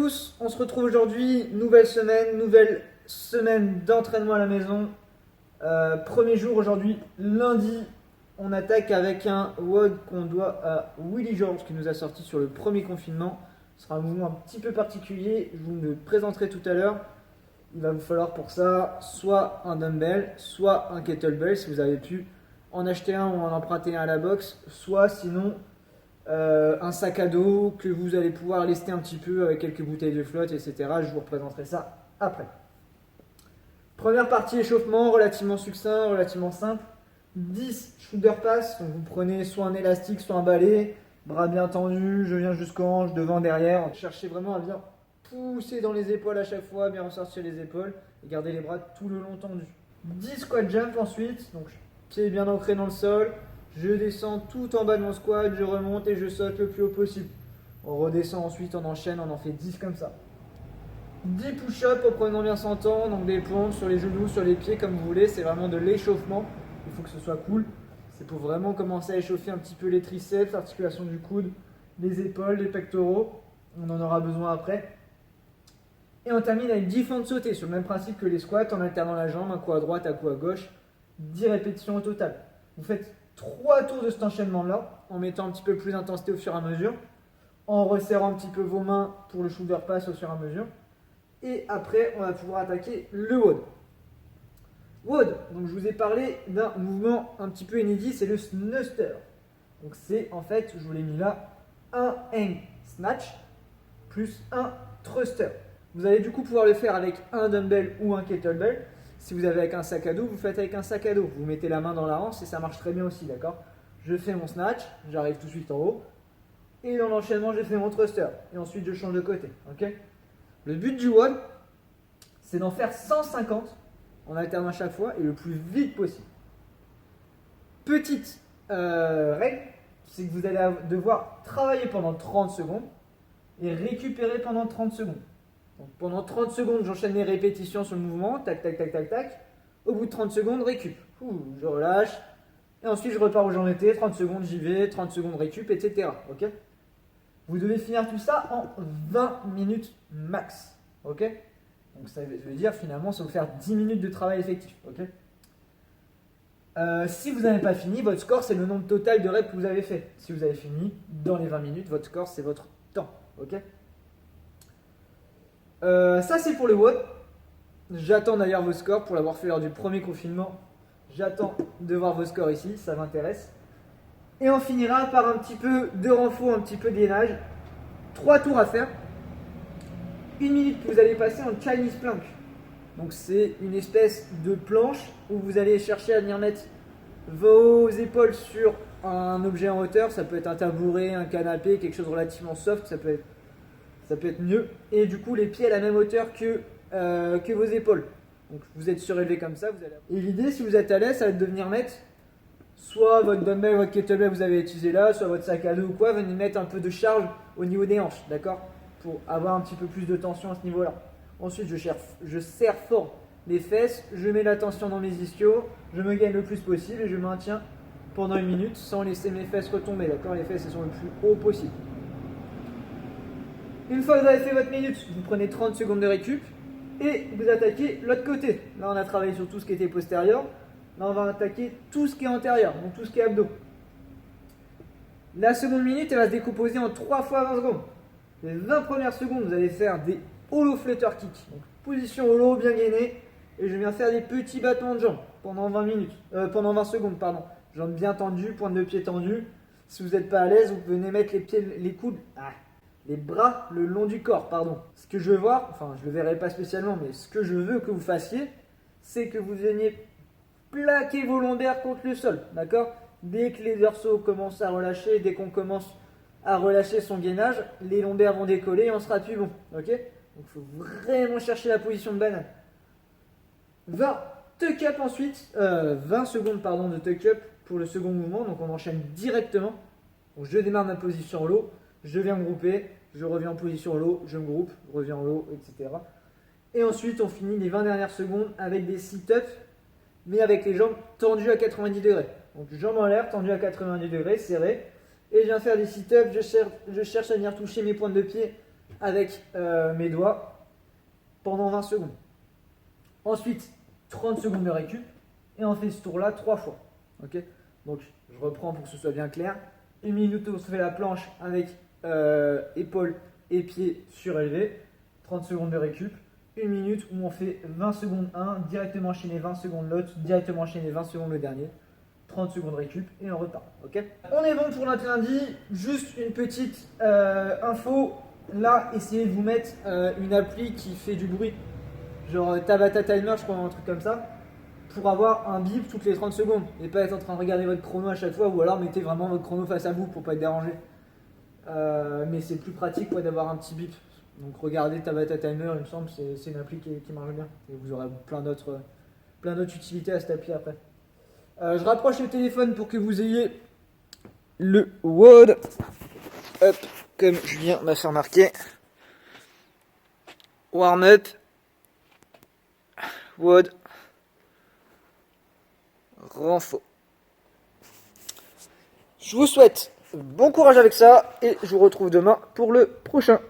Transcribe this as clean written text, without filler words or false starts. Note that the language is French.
tous, on se retrouve aujourd'hui, nouvelle semaine d'entraînement à la maison. Premier jour aujourd'hui, lundi, on attaque avec un WOD qu'on doit à Willy George qui nous a sorti sur le premier confinement. Ce sera un mouvement un petit peu particulier, je vous le présenterai tout à l'heure. Il va vous falloir pour ça soit un dumbbell, soit un kettlebell si vous avez pu en acheter un ou en emprunter un à la boxe, soit sinon un sac à dos que vous allez pouvoir lester un petit peu avec quelques bouteilles de flotte, etc. Je vous représenterai ça après. Première partie échauffement, relativement succinct, relativement simple. 10 shoulder pass, donc vous prenez soit un élastique, soit un balai, bras bien tendus, je viens jusqu'aux hanches, devant, derrière. Cherchez vraiment à bien pousser dans les épaules à chaque fois, bien ressortir les épaules et garder les bras tout le long tendus. 10 squat jump ensuite, donc pied bien ancré dans le sol. Je descends tout en bas de mon squat, je remonte et je saute le plus haut possible. On redescend ensuite, on enchaîne, on en fait 10 comme ça. 10 push-ups en prenant bien son temps, donc des pompes sur les genoux, sur les pieds comme vous voulez, c'est vraiment de l'échauffement, il faut que ce soit cool. C'est pour vraiment commencer à échauffer un petit peu les triceps, l'articulation du coude, les épaules, les pectoraux, on en aura besoin après. Et on termine avec 10 fentes sautées, sur le même principe que les squats, en alternant la jambe, un coup à droite, un coup à gauche, 10 répétitions au total. Vous faites 3 tours de cet enchaînement-là, en mettant un petit peu plus d'intensité au fur et à mesure, en resserrant un petit peu vos mains pour le shoulder pass au fur et à mesure. Et après, on va pouvoir attaquer le WOD. WOD, donc je vous ai parlé d'un mouvement un petit peu inédit, c'est le snuster. Donc c'est en fait, je vous l'ai mis là, un hang snatch plus un thruster. Vous allez du coup pouvoir le faire avec un dumbbell ou un kettlebell. Si vous avez avec un sac à dos, vous faites avec un sac à dos. Vous mettez la main dans la hanche et ça marche très bien aussi, d'accord? Je fais mon snatch, j'arrive tout de suite en haut. Et dans l'enchaînement, j'ai fait mon thruster. Et ensuite, je change de côté, ok? Le but du WOD, c'est d'en faire 150 en alternant à chaque fois et le plus vite possible. Petite règle, c'est que vous allez devoir travailler pendant 30 secondes et récupérer pendant 30 secondes. Donc pendant 30 secondes, j'enchaîne les répétitions sur le mouvement, tac, tac, tac, tac, tac. Au bout de 30 secondes, récup. Je relâche. Et ensuite, je repars où j'en étais. 30 secondes, j'y vais. 30 secondes, récup, etc. Ok? Vous devez finir tout ça en 20 minutes max. Ok? Donc ça veut dire finalement, ça va vous faire 10 minutes de travail effectif. Ok? Si vous n'avez pas fini, votre score, c'est le nombre total de reps que vous avez fait. Si vous avez fini dans les 20 minutes, votre score, c'est votre temps. Ok? Ça c'est pour le WOD. J'attends d'ailleurs vos scores pour l'avoir fait lors du premier confinement. J'attends de voir vos scores ici, ça m'intéresse. Et on finira par un petit peu de renfort, un petit peu de gainage. 3 tours à faire. 1 minute que vous allez passer en Chinese plank. Donc c'est une espèce de planche où vous allez chercher à venir mettre vos épaules sur un objet en hauteur. Ça peut être un tabouret, un canapé, quelque chose de relativement soft, ça peut être mieux. Et du coup, les pieds à la même hauteur que vos épaules. Donc vous êtes surélevé comme ça. Et l'idée, si vous êtes à l'aise, ça va être de venir mettre soit votre dumbbell, votre kettlebell que vous avez utilisé là, soit votre sac à dos ou quoi, venir mettre un peu de charge au niveau des hanches, d'accord? Pour avoir un petit peu plus de tension à ce niveau-là. Ensuite, je serre fort les fesses, je mets la tension dans mes ischios, je me gagne le plus possible et je maintiens pendant 1 minute sans laisser mes fesses retomber, d'accord? Les fesses elles sont le plus haut possible. Une fois que vous avez fait votre minute, vous prenez 30 secondes de récup et vous attaquez l'autre côté. Là, on a travaillé sur tout ce qui était postérieur. Là, on va attaquer tout ce qui est antérieur, donc tout ce qui est abdos. La seconde minute, elle va se décomposer en 3 fois 20 secondes. Les 20 premières secondes, vous allez faire des hollow flutter kicks. Donc, position hollow, bien gainée. Et je viens faire des petits battements de jambes pendant 20 secondes, pardon. Jambes bien tendues, pointe de pied tendue. Si vous n'êtes pas à l'aise, vous venez mettre les coudes, les bras le long du corps, pardon. Ce que je veux voir, enfin je ne le verrai pas spécialement, mais ce que je veux que vous fassiez, c'est que vous veniez plaquer vos lombaires contre le sol, d'accord? Dès que les dorsaux commencent à relâcher, dès qu'on commence à relâcher son gainage, les lombaires vont décoller et on sera plus bon, ok? Donc il faut vraiment chercher la position de banane. 20 tuck-up ensuite, 20 secondes pardon, de tuck-up pour le second mouvement, donc on enchaîne directement. Donc je démarre ma position en low, je viens me grouper, je reviens en position en low, je me groupe, je reviens en low, etc. Et ensuite on finit les 20 dernières secondes avec des sit-ups, mais avec les jambes tendues à 90 degrés. Donc jambes en l'air, tendues à 90 degrés, serrées. Et je viens faire des sit-ups, je cherche à venir toucher mes pointes de pied avec mes doigts pendant 20 secondes. Ensuite, 30 secondes de récup et on fait ce tour-là 3 fois. Ok, donc, je reprends pour que ce soit bien clair. 1 minute où on se fait la planche avec épaules et pieds surélevés. 30 secondes de récup. 1 minute où on fait 20 secondes 1, directement enchaîné 20 secondes l'autre, directement enchaîné 20 secondes le dernier. 30 secondes récup et on repart. Ok, on est bon pour notre lundi. Juste une petite info. Là, essayez de vous mettre une appli qui fait du bruit. Genre Tabata Timer, je crois, un truc comme ça. Pour avoir un bip toutes les 30 secondes. Et pas être en train de regarder votre chrono à chaque fois. Ou alors mettez vraiment votre chrono face à vous pour pas être dérangé. Mais c'est plus pratique d'avoir un petit bip. Donc regardez Tabata Timer, il me semble, c'est une appli qui marche bien. Et vous aurez plein d'autres utilités à cette appli après. Je rapproche le téléphone pour que vous ayez le WOD. Hop, comme Julien m'a fait remarquer. Warm up. WOD. Renfort. Je vous souhaite bon courage avec ça et je vous retrouve demain pour le prochain.